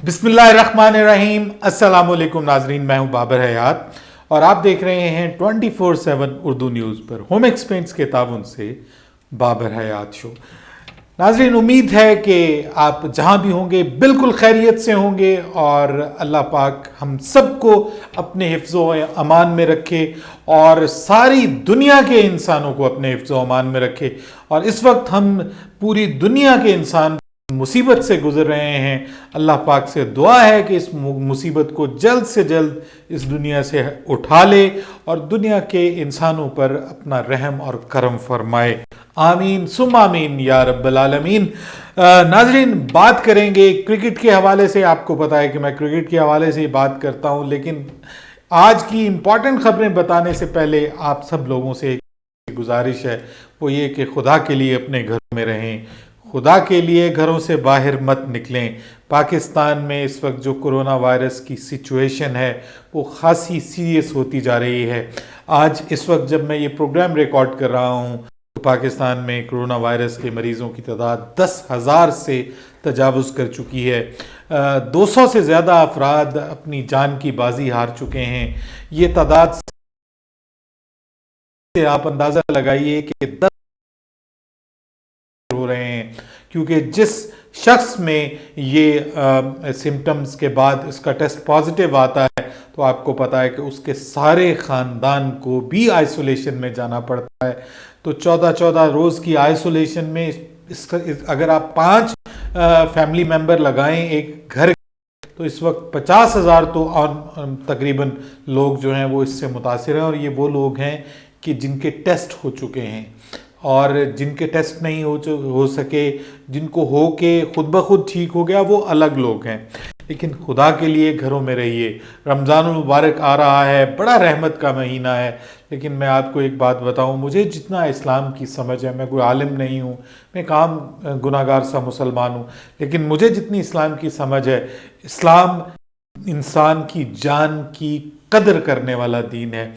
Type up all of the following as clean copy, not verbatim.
बिस्मिल्लाहिर्रहमानिर्रहीम। अस्सलाम वालेकुम नाजरीन, मैं हूं बाबर हयात और आप देख रहे हैं 24/7 उर्दू न्यूज़ पर होम एक्सपेंस के ताउन से बाबर हयात शो। नाजरीन, उम्मीद है कि आप जहां भी होंगे बिल्कुल खैरियत से होंगे और अल्लाह पाक हम सबको अपने हिफ्ज़ो अमान में रखे और सारी दुनिया के इंसानों को अपने हिफ्ज़ो अमान में रखे। और इस वक्त हम पूरी दुनिया के इंसान मुसीबत से गुजर रहे हैं। अल्लाह पाक से दुआ है कि इस मुसीबत को जल्द से जल्द इस दुनिया से उठा ले और दुनिया के इंसानों पर अपना रहम और करम फरमाए। आमीन सुम आमीन या रब्बल आलमीन। नाजरीन, बात करेंगे क्रिकेट के हवाले से। आपको पता है कि मैं क्रिकेट के हवाले से ही बात करता हूं, लेकिन आज की इंपॉर्टेंट खबरें बताने से पहले आप सब लोगों से एक गुजारिश है, वो ये कि खुदा के लिए अपने घर में रहें, खुदा के लिए घरों से बाहर मत निकलें। पाकिस्तान में इस वक्त जो कोरोना वायरस की सिचुएशन है वो खासी सीरियस होती जा रही है। आज इस वक्त जब मैं ये प्रोग्राम रिकॉर्ड कर रहा हूँ तो पाकिस्तान में कोरोना वायरस के मरीज़ों की तादाद 10,000 से तजावुज़ कर चुकी है। 200 से ज़्यादा अफराद अपनी जान की बाजी हार चुके हैं। ये तादाद से आप अंदाज़ा लगाइए कि 10 हो रहे हैं, क्योंकि जिस शख्स में ये सिम्टम्स के बाद इसका टेस्ट पॉजिटिव आता है तो आपको पता है कि उसके सारे ख़ानदान को भी आइसोलेशन में जाना पड़ता है। तो 14-14 रोज़ की आइसोलेशन में अगर आप 5 फैमिली मेंबर लगाएं एक घर, तो इस वक्त 50,000 तो तकरीबन लोग जो हैं वो इससे मुतासिर हैं। और ये वो लोग हैं कि जिनके टेस्ट हो चुके हैं और जिनके टेस्ट नहीं हो सके, जिनको हो के खुद ब खुद ठीक हो गया, वो अलग लोग हैं। लेकिन खुदा के लिए घरों में रहिए। रमज़ानुल मुबारक आ रहा है, बड़ा रहमत का महीना है। लेकिन मैं आपको एक बात बताऊं, मुझे जितना इस्लाम की समझ है, मैं कोई आलिम नहीं हूं, मैं एक आम गुनाहगार सा मुसलमान हूं, लेकिन मुझे जितनी इस्लाम की समझ है, इस्लाम इंसान की जान की कदर करने वाला दीन है।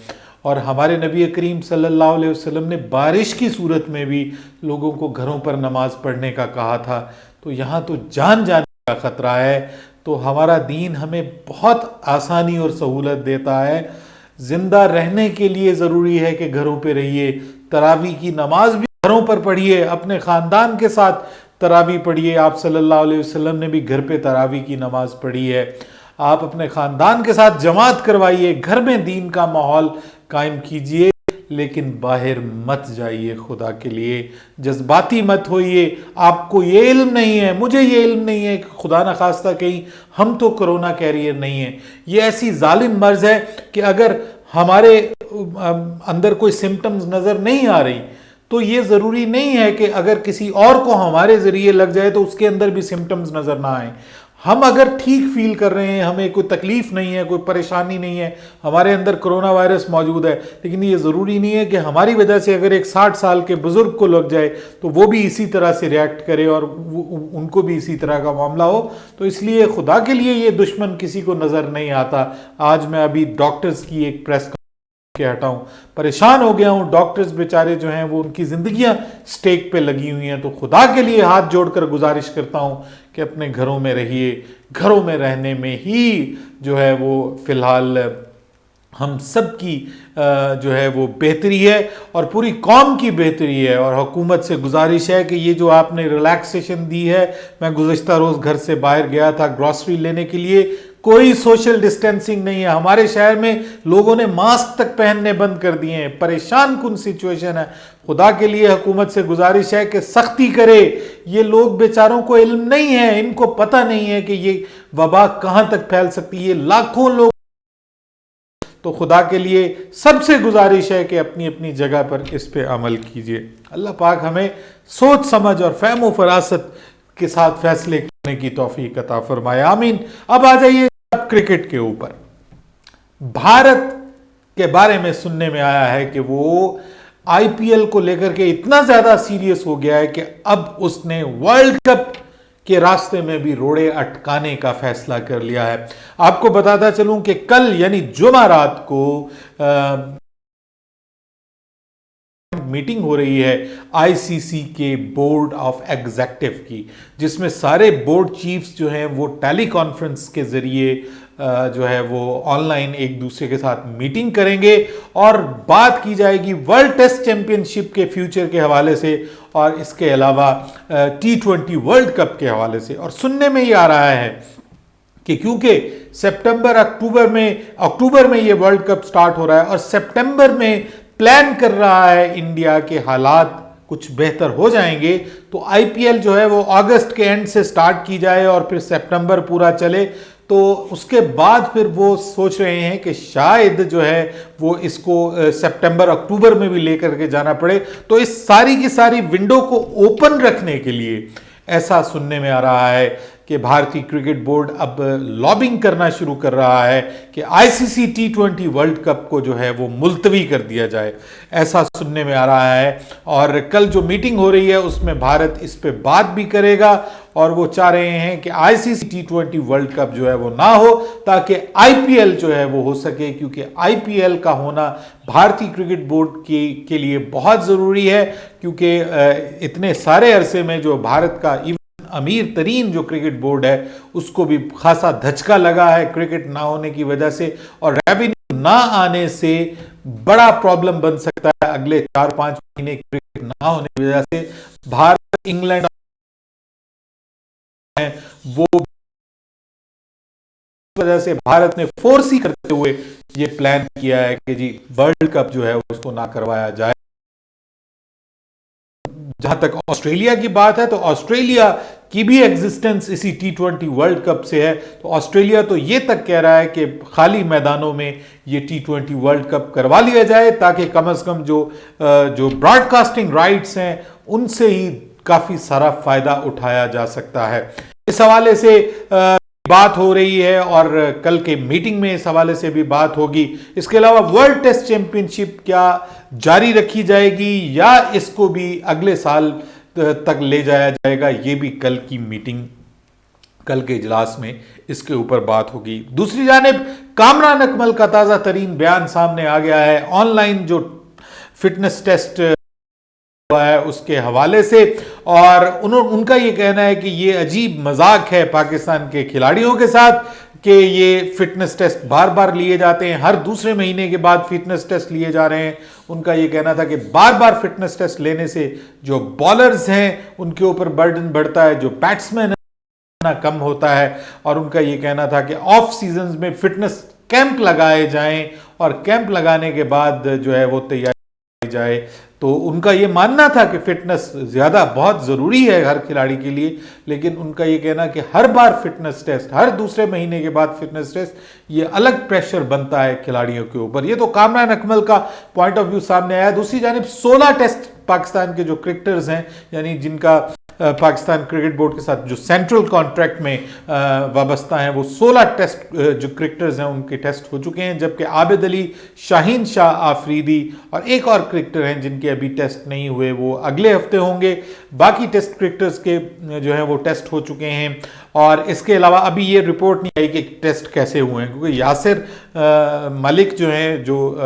और हमारे नबी करीम सल्लल्लाहु अलैहि वसल्लम ने बारिश की सूरत में भी लोगों को घरों पर नमाज पढ़ने का कहा था। तो यहाँ तो जान जाने का ख़तरा है। तो हमारा दीन हमें बहुत आसानी और सहूलत देता है। ज़िंदा रहने के लिए ज़रूरी है कि घरों पे रहिए। तरावी की नमाज भी घरों पर पढ़िए, अपने ख़ानदान के साथ तरावी पढ़िए। आप सल्लल्लाहु अलैहि वसल्लम ने भी घर पे तरावी की नमाज पढ़ी है। आप अपने ख़ानदान के साथ जमात करवाइए, घर में दीन का माहौल कायम कीजिए, लेकिन बाहर मत जाइए। खुदा के लिए जज्बाती मत होइए। आपको ये इल्म नहीं है, मुझे ये इल्म नहीं है कि खुदा न खास्ता कहीं हम तो कोरोना कैरियर नहीं है। ये ऐसी जालिम मर्ज है कि अगर हमारे अंदर कोई सिम्टम्स नज़र नहीं आ रही तो ये ज़रूरी नहीं है कि अगर किसी और को हमारे ज़रिए लग जाए तो उसके अंदर भी सिम्टम्स नज़र ना आए। हम अगर ठीक फील कर रहे हैं, हमें कोई तकलीफ नहीं है, कोई परेशानी नहीं है, हमारे अंदर कोरोना वायरस मौजूद है, लेकिन ये ज़रूरी नहीं है कि हमारी वजह से अगर एक 60 साल के बुज़ुर्ग को लग जाए तो वो भी इसी तरह से रिएक्ट करे और उनको भी इसी तरह का मामला हो। तो इसलिए खुदा के लिए ये दुश्मन किसी को नज़र नहीं आता। आज मैं अभी डॉक्टर्स की एक प्रेस के हटाऊं, परेशान हो गया हूं। डॉक्टर्स बेचारे जो हैं वो उनकी जिंदगियां स्टेक पे लगी हुई हैं। तो खुदा के लिए हाथ जोड़कर गुजारिश करता हूं कि अपने घरों में रहिए। घरों में रहने में ही जो है वो फिलहाल हम सब की जो है वो बेहतरी है और पूरी कौम की बेहतरी है। और हुकूमत से गुजारिश है कि ये जो आपने रिलैक्सेशन दी है, मैं गुज़िश्ता रोज़ घर से बाहर गया था ग्रॉसरी लेने के लिए, कोई सोशल डिस्टेंसिंग नहीं है। हमारे शहर में लोगों ने मास्क तक पहनने बंद कर दिए हैं। परेशान कुन सिचुएशन है। खुदा के लिए हुकूमत से गुजारिश है कि सख्ती करे। ये लोग बेचारों को इल्म नहीं है, इनको पता नहीं है कि ये वबा कहां तक फैल सकती है। लाखों लोग, तो खुदा के लिए सबसे गुजारिश है कि अपनी अपनी जगह पर इस पे अमल कीजिए। अल्लाह पाक हमें सोच समझ और फहम व फरासत के साथ फैसले करने की तौफीक अता फरमाए। आमीन। अब आ जाइए क्रिकेट के ऊपर। भारत के बारे में सुनने में आया है कि वो आईपीएल को लेकर के इतना ज्यादा सीरियस हो गया है कि अब उसने वर्ल्ड कप के रास्ते में भी रोड़े अटकाने का फैसला कर लिया है। आपको बताता चलूं कि कल यानी जुमा रात को मीटिंग हो रही है आईसीसी के बोर्ड ऑफ एग्जेक्टिव की, जिसमें सारे बोर्ड चीफ्स जो हैं वो टेली कॉन्फ्रेंस के ज़रिए जो है वो ऑनलाइन एक दूसरे के साथ मीटिंग करेंगे और बात की जाएगी वर्ल्ड टेस्ट चैंपियनशिप के फ्यूचर के हवाले से और इसके अलावा T20 वर्ल्ड कप के हवाले से। और सुनने में ये आ रहा है कि क्योंकि अक्टूबर में ये वर्ल्ड कप स्टार्ट हो रहा है और सितंबर में प्लान कर रहा है इंडिया के हालात कुछ बेहतर हो जाएंगे, तो आईपीएल जो है वो अगस्त के एंड से स्टार्ट की जाए और फिर सितंबर पूरा चले। तो उसके बाद फिर वो सोच रहे हैं कि शायद जो है वो इसको सितंबर अक्टूबर में भी लेकर के जाना पड़े। तो इस सारी की सारी विंडो को ओपन रखने के लिए ऐसा सुनने में आ रहा है कि भारतीय क्रिकेट बोर्ड अब लॉबिंग करना शुरू कर रहा है कि आईसीसी T20 वर्ल्ड कप को जो है वो मुलतवी कर दिया जाए, ऐसा सुनने में आ रहा है। और कल जो मीटिंग हो रही है उसमें भारत इस पे बात भी करेगा और वो चाह रहे हैं कि आईसीसी T20 वर्ल्ड कप जो है वो ना हो ताकि आईपीएल जो है वो हो सके, क्योंकि आईपीएल का होना भारतीय क्रिकेट बोर्ड के लिए बहुत ज़रूरी है, क्योंकि इतने सारे अरसे में जो भारत का अमीर तरीन जो क्रिकेट बोर्ड है उसको भी खासा धचका लगा है क्रिकेट ना होने की वजह से, और रेवेन्यू ना आने से बड़ा प्रॉब्लम बन सकता है अगले 4-5 महीने क्रिकेट ना होने की वजह से। भारत इंग्लैंड है वो वजह से भारत ने फोर्स ही करते हुए ये प्लान किया है कि जी वर्ल्ड कप जो है उसको ना करवाया जाए। जहां तक ऑस्ट्रेलिया की बात है तो ऑस्ट्रेलिया की भी एग्जिस्टेंस इसी T20 वर्ल्ड कप से है। तो ऑस्ट्रेलिया तो ये तक कह रहा है कि खाली मैदानों में ये T20 वर्ल्ड कप करवा लिया जाए ताकि कम से कम जो ब्रॉडकास्टिंग राइट्स हैं उनसे ही काफी सारा फायदा उठाया जा सकता है। इस हवाले से बात हो रही है और कल के मीटिंग में इस हवाले से भी बात होगी। इसके अलावा वर्ल्ड टेस्ट चैंपियनशिप क्या जारी रखी जाएगी या इसको भी अगले साल तक ले जाया जाएगा, ये भी कल की मीटिंग, कल के इजलास में इसके ऊपर बात होगी। दूसरी जानिब कामरान अकमल का ताज़ा तरीन बयान सामने आ गया है ऑनलाइन जो फिटनेस टेस्ट है उसके हवाले से, और उनका ये कहना है कि ये अजीब मजाक है पाकिस्तान के खिलाड़ियों के साथ कि ये फिटनेस टेस्ट बार बार लिए जाते हैं, हर दूसरे महीने के बाद फिटनेस टेस्ट लिए जा रहे हैं। उनका ये कहना था कि बार बार फिटनेस टेस्ट लेने से जो बॉलर्स हैं उनके ऊपर बर्डन बढ़ता है, जो बैट्समैन है कम होता है, और उनका ये कहना था कि ऑफ सीजन में फिटनेस कैंप लगाए जाएं और कैंप लगाने के बाद जो है वो तैयारी जाए। तो उनका ये मानना था कि फिटनेस ज़्यादा बहुत ज़रूरी है हर खिलाड़ी के लिए, लेकिन उनका ये कहना कि हर बार फिटनेस टेस्ट, हर दूसरे महीने के बाद फिटनेस टेस्ट, ये अलग प्रेशर बनता है खिलाड़ियों के ऊपर। ये तो कामरान अकमल का पॉइंट ऑफ व्यू सामने आया। दूसरी जानिब 16 टेस्ट पाकिस्तान के जो क्रिकेटर्स हैं, यानी जिनका पाकिस्तान क्रिकेट बोर्ड के साथ जो सेंट्रल कॉन्ट्रैक्ट में वाबस्ता हैं, वो 16 टेस्ट जो क्रिकेटर्स हैं उनके टेस्ट हो चुके हैं, जबकि आबिद अली, शाहीन शाह आफरीदी और एक और क्रिकेटर हैं जिनके अभी टेस्ट नहीं हुए, वो अगले हफ्ते होंगे। बाकी टेस्ट क्रिकेटर्स के जो हैं वो टेस्ट हो चुके हैं। और इसके अलावा अभी ये रिपोर्ट नहीं आई कि टेस्ट कैसे हुए हैं, क्योंकि यासिर मलिक जो हैं, जो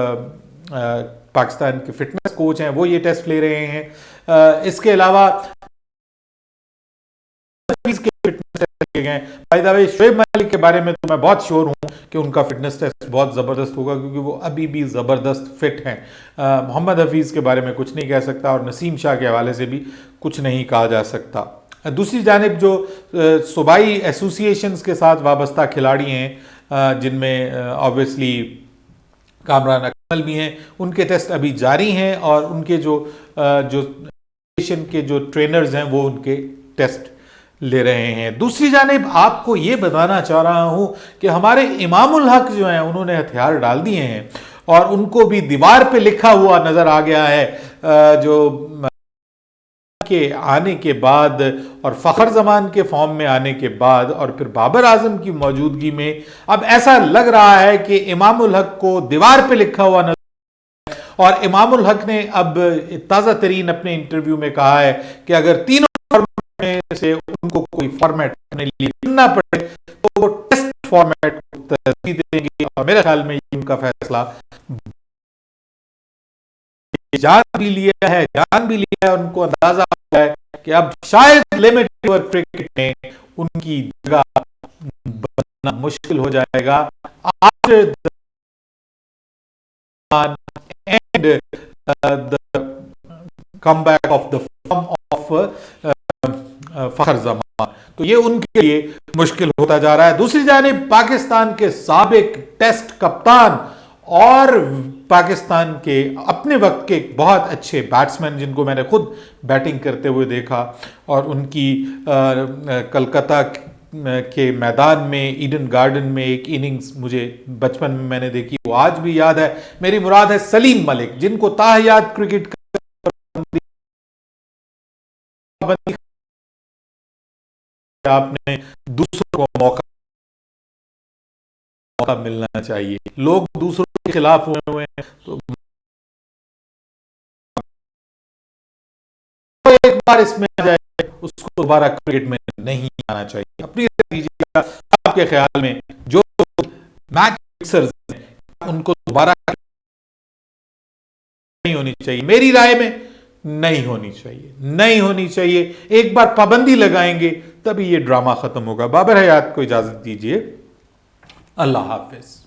पाकिस्तान के फिटनेस कोच हैं, वो ये टेस्ट ले रहे हैं। इसके अलावा by the way Shoaib Malik के बारे में तो मैं बहुत श्योर हूं कि उनका फिटनेस टेस्ट बहुत ज़बरदस्त होगा, क्योंकि वो अभी भी ज़बरदस्त फिट हैं। मोहम्मद हफीज़ के बारे में कुछ नहीं कह सकता और नसीम शाह के हवाले से भी कुछ नहीं कहा जा सकता। दूसरी जानिब जो सूबाई एसोसिएशंस के साथ वाबस्ता खिलाड़ी हैं, जिनमें ऑब्वियसली कामरान अकमल भी हैं, उनके टेस्ट अभी जारी हैं और उनके जो एसोसिएशन के जो ट्रेनर्स हैं वो उनके टेस्ट ले रहे हैं। दूसरी जानिब आपको ये बताना चाह रहा हूं कि हमारे इमामुल हक जो हैं उन्होंने हथियार डाल दिए हैं और उनको भी दीवार पे लिखा हुआ नजर आ गया है। जो के आने के बाद और फ़खर ज़मान के फॉर्म में आने के बाद और फिर बाबर आजम की मौजूदगी में अब ऐसा लग रहा है कि इमामुल हक को दीवार पे लिखा हुआ नजर, और इमामुल हक ने अब ताज़ा तरीन अपने इंटरव्यू में कहा है कि अगर तीनों फॉर्मेट से उनको कोई फॉर्मेट अपने लिए चुनना पड़े तो वो टेस्ट फॉर्मेट को तरजीह देंगे, और मेरे ख्याल में ये उनका फैसला जान भी लिया है, जान भी लिया है, उनको अंदाजा हो है कि अब शायद लिमिटेड ओवर क्रिकेट में उनकी जगह बनना मुश्किल हो जाएगा after and the comeback of the form of Fakhar Zaman. तो ये उनके लिए मुश्किल होता जा रहा है। दूसरी जानिब पाकिस्तान के साबिक टेस्ट कप्तान और पाकिस्तान के अपने वक्त के बहुत अच्छे बैट्समैन जिनको मैंने खुद बैटिंग करते हुए देखा और उनकी कलकत्ता के मैदान में ईडन गार्डन में एक इनिंग्स मुझे बचपन में मैंने देखी, वो आज भी याद है। मेरी मुराद है सलीम मलिक, जिनको ताहियात क्रिकेट आपने दूसरों को मौका मिलना चाहिए। लोग दूसरों के खिलाफ हुए हैं तो एक बार इसमें आ जाए उसको दोबारा क्रिकेट में नहीं आना चाहिए। अपनी दीजिएगा, आपके ख्याल में जो मैच फिक्सर्स हैं उनको दोबारा नहीं होनी चाहिए? मेरी राय में नहीं होनी चाहिए, नहीं होनी चाहिए। एक बार पाबंदी लगाएंगे तभी ये ड्रामा खत्म होगा। बाबर हयात को इजाजत दीजिए, अल्लाह हाफिज।